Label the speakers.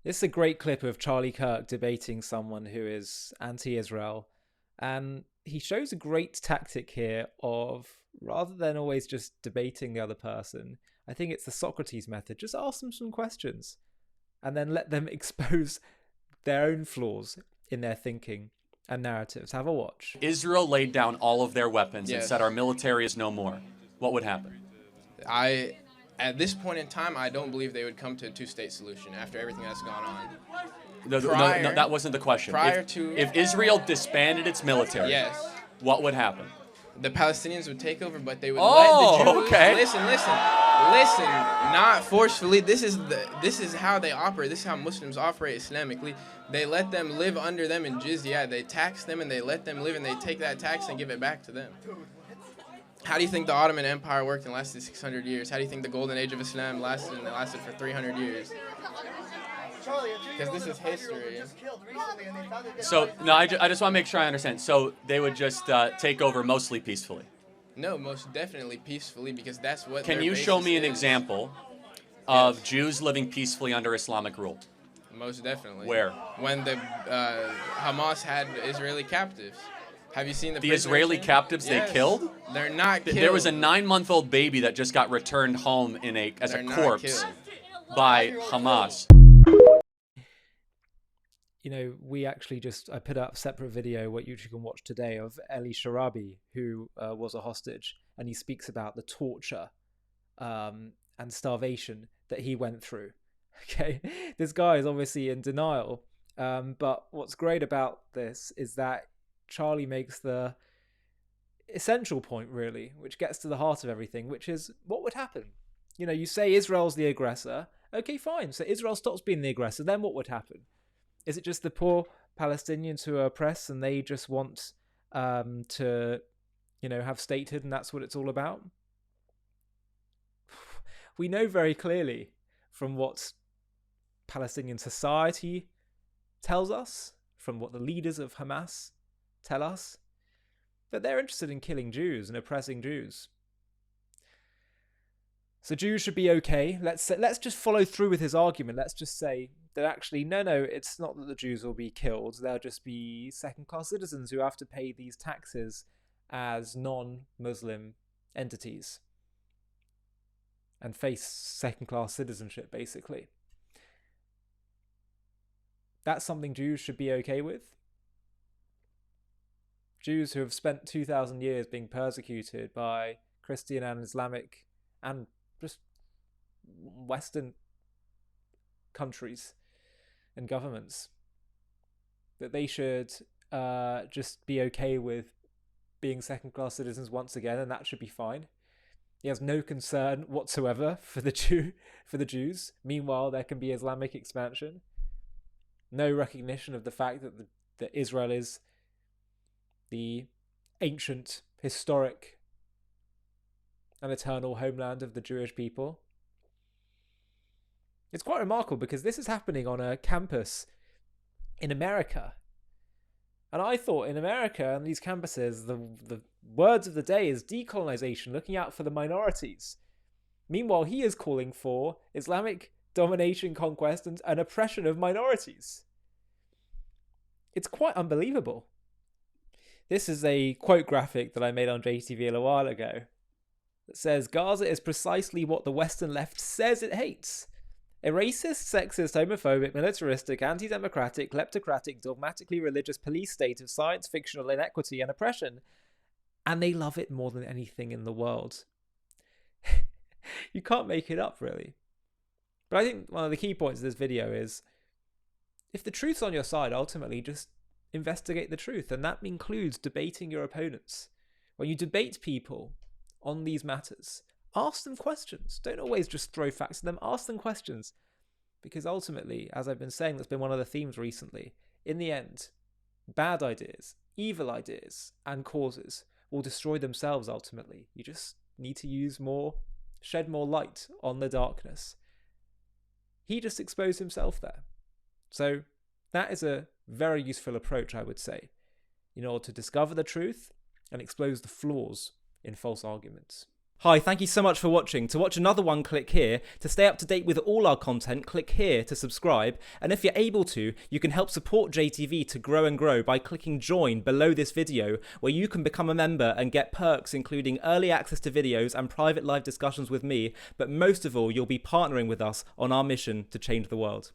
Speaker 1: This is a great clip of Charlie Kirk debating someone who is anti-Israel, and he shows a great tactic here of, rather than always just debating the other person, I think it's the Socrates method. Just ask them some questions and then let them expose their own flaws in their thinking and narratives. Have a watch.
Speaker 2: Israel laid down all of their weapons and
Speaker 3: Yes.
Speaker 2: said our military is no more. What would happen?
Speaker 3: At this point in time, I don't believe they would come to a two-state solution after everything that's gone on.
Speaker 2: No, that wasn't the question. If Israel disbanded its military,
Speaker 3: Yes.
Speaker 2: what would happen?
Speaker 3: The Palestinians would take over, but they would
Speaker 2: Oh,
Speaker 3: let the Jews.
Speaker 2: okay.
Speaker 3: Listen. Not forcefully. This is how they operate. This is how Muslims operate Islamically. They let them live under them in jizya. They tax them and they let them live, and they take that tax and give it back to them. How do you think the Ottoman Empire worked and lasted 600 years? How do you think the Golden Age of Islam lasted and it lasted for 300 years? Because this is history.
Speaker 2: So, no, I just want to make sure I understand. So they would just take over mostly peacefully.
Speaker 3: No, most definitely peacefully, because that's what.
Speaker 2: Can
Speaker 3: their
Speaker 2: you show
Speaker 3: basis
Speaker 2: me an
Speaker 3: is.
Speaker 2: example of Jews living peacefully under Islamic rule?
Speaker 3: Most definitely.
Speaker 2: Where?
Speaker 3: When the Hamas had Israeli captives. Have you seen the
Speaker 2: Israeli
Speaker 3: prisoners?
Speaker 2: captives
Speaker 3: Yes.
Speaker 2: they killed?
Speaker 3: They're not killed.
Speaker 2: There was a 9-month-old baby that just got returned home as
Speaker 3: They're
Speaker 2: a
Speaker 3: not
Speaker 2: corpse
Speaker 3: killed.
Speaker 2: by Hamas.
Speaker 1: You know, I put up a separate video, what you can watch today, of Eli Sharabi, who was a hostage, and he speaks about the torture and starvation that he went through. Okay, this guy is obviously in denial, but what's great about this is that Charlie makes the essential point, really, which gets to the heart of everything, which is what would happen. You know, you say Israel's the aggressor. Okay, fine. So Israel stops being the aggressor. Then what would happen? Is it just the poor Palestinians who are oppressed and they just want to, have statehood, and that's what it's all about? We know very clearly from what Palestinian society tells us, from what the leaders of Hamas tell us, that they're interested in killing Jews and oppressing Jews. So Jews should be okay. Let's just follow through with his argument. Let's just say that actually, no, it's not that the Jews will be killed. They'll just be second-class citizens who have to pay these taxes as non-Muslim entities and face second-class citizenship, basically. That's something Jews should be okay with. Jews who have spent 2,000 years being persecuted by Christian and Islamic and just Western countries and governments, that they should just be okay with being second-class citizens once again, and that should be fine. He has no concern whatsoever for the Jews. Meanwhile, there can be Islamic expansion. No recognition of the fact that Israel is the ancient, historic, and eternal homeland of the Jewish people. It's quite remarkable because this is happening on a campus in America. And I thought in America and these campuses, the words of the day is decolonization, looking out for the minorities. Meanwhile, he is calling for Islamic domination, conquest, and oppression of minorities. It's quite unbelievable. This is a quote graphic that I made on JTV a little while ago that says, Gaza is precisely what the Western left says it hates. A racist, sexist, homophobic, militaristic, anti-democratic, kleptocratic, dogmatically religious police state of science, fictional inequity and oppression. And they love it more than anything in the world. You can't make it up, really. But I think one of the key points of this video is, if the truth's on your side, ultimately just investigate the truth. And that includes debating your opponents. When you debate people on these matters, ask them questions. Don't always just throw facts at them. Ask them questions. Because ultimately, as I've been saying, that's been one of the themes recently, in the end, bad ideas, evil ideas, and causes will destroy themselves ultimately. You just need to shed more light on the darkness. He just exposed himself there. So that is a very useful approach, I would say, in order to discover the truth and expose the flaws in false arguments.
Speaker 4: Hi, thank you so much for watching. To watch another one, click here. To stay up to date with all our content, click here to subscribe. And if you're able to, you can help support JTV to grow and grow by clicking join below this video, where you can become a member and get perks including early access to videos and private live discussions with me. But most of all, you'll be partnering with us on our mission to change the world.